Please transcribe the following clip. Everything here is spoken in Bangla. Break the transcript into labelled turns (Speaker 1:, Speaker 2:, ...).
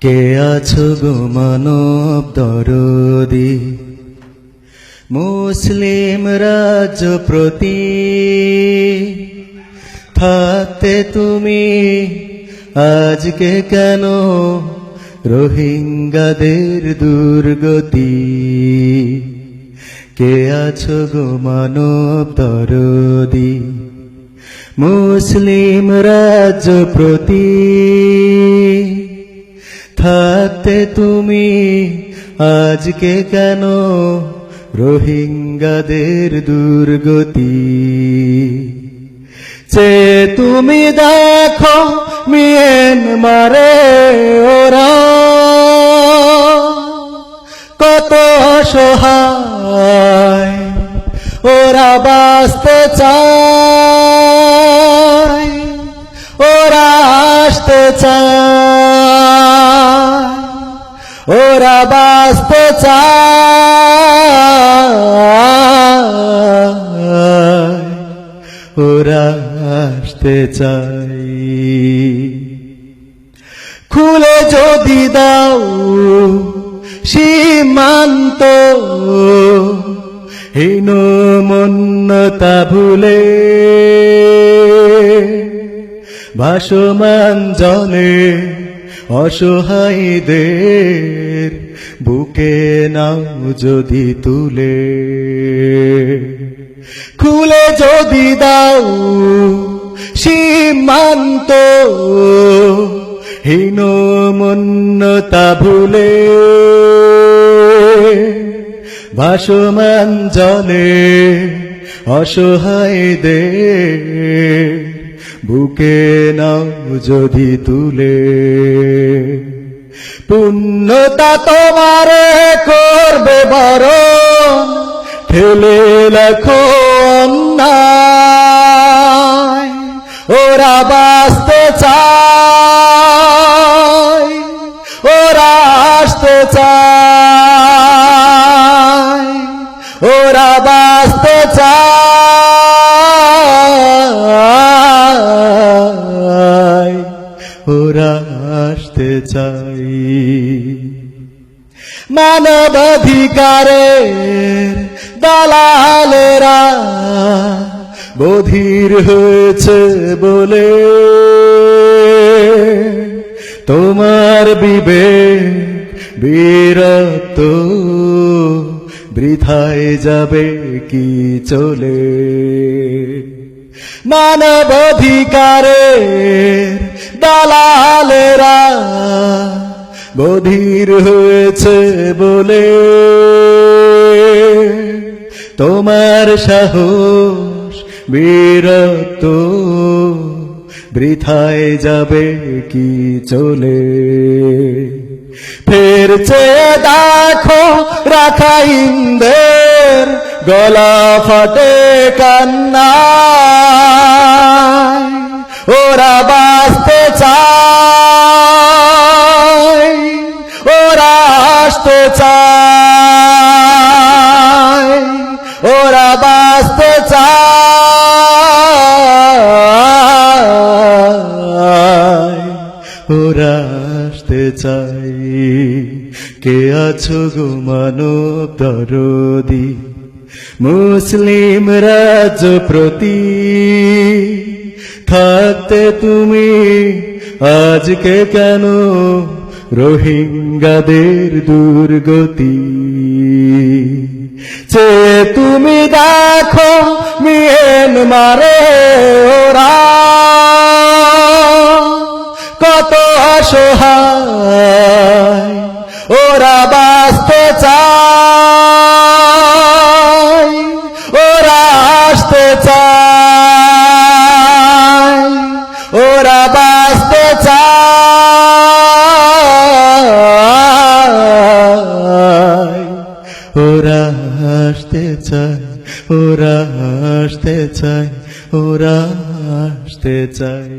Speaker 1: কে আছো গো মানব দরদি, মুসলিম রাজ্য প্রতি থাকতে তুমি আজকে কেন রোহিঙ্গাদের দুর্গতি। কে আছো গো মানব দরদি, মুসলিম রাজ্য প্রতি থাকতে তুমি আজকে কেন রোহিঙ্গাদের দুর্গতি। যে তুমি দেখো মিয়ানমারে ওরা কত অসহায়, ওরা বাঁচতে চায়, ওরা আসতে চায়, ওরা বাঁচতে চায়, ওরা আসতে চায়। খুলে যদি দাও সীমান্ত, হীনমন্যতা ভুলে ভাসমান জলে অসহায়দের বুকে নাও যদি তুলে। খুলে যদি দাও সীমান্ত, হীনমন্যতা ভুলে ভাসমান জলে অসহায়দের বুকে নাও যদি তুলে। পুণ্যতা তোমারে করবে বরণ, ঠেলে লেখো অন্যায়, ওরা বাঁচতে চায়, ওরা আসতে চায়, ওরা বাঁচতে চায়, ওরা আসতে চাই। মানবাধিকারের দালালেরা বধির হয়েছে বলে তোমার বিবেক বীরত্ব বৃথায় যাবে কি চলে। মানবাধিকারের দালালেরা বধির হয়েছে বলে তোমার সাহস বীরত্ব বৃথায় যাবে কি চলে। ফের চেয়ে দেখো রাখাইনদের গলা ফাটে কান্নায়, ওরা বাঁচতে চায়, ওরা আসতে চায়, ওরা বাঁচতে চায়, ওরা আসতে চাই। কে আছো গো মানব দরদি, মুসলিম রাজ্য প্রতি থাকতে তুমি আজকে কেন রোহিঙ্গাদের দুর্গতি। যে তুমি দেখো মিয়ানমারে ওরা কত অসহায়, ওরা বাঁচতে চায়, ওরা আসতে চায়, ওরা বাঁচতে চায়, ওরা আসতে চায়, ওরা আসতে চায়, ওরা আসতে চায়।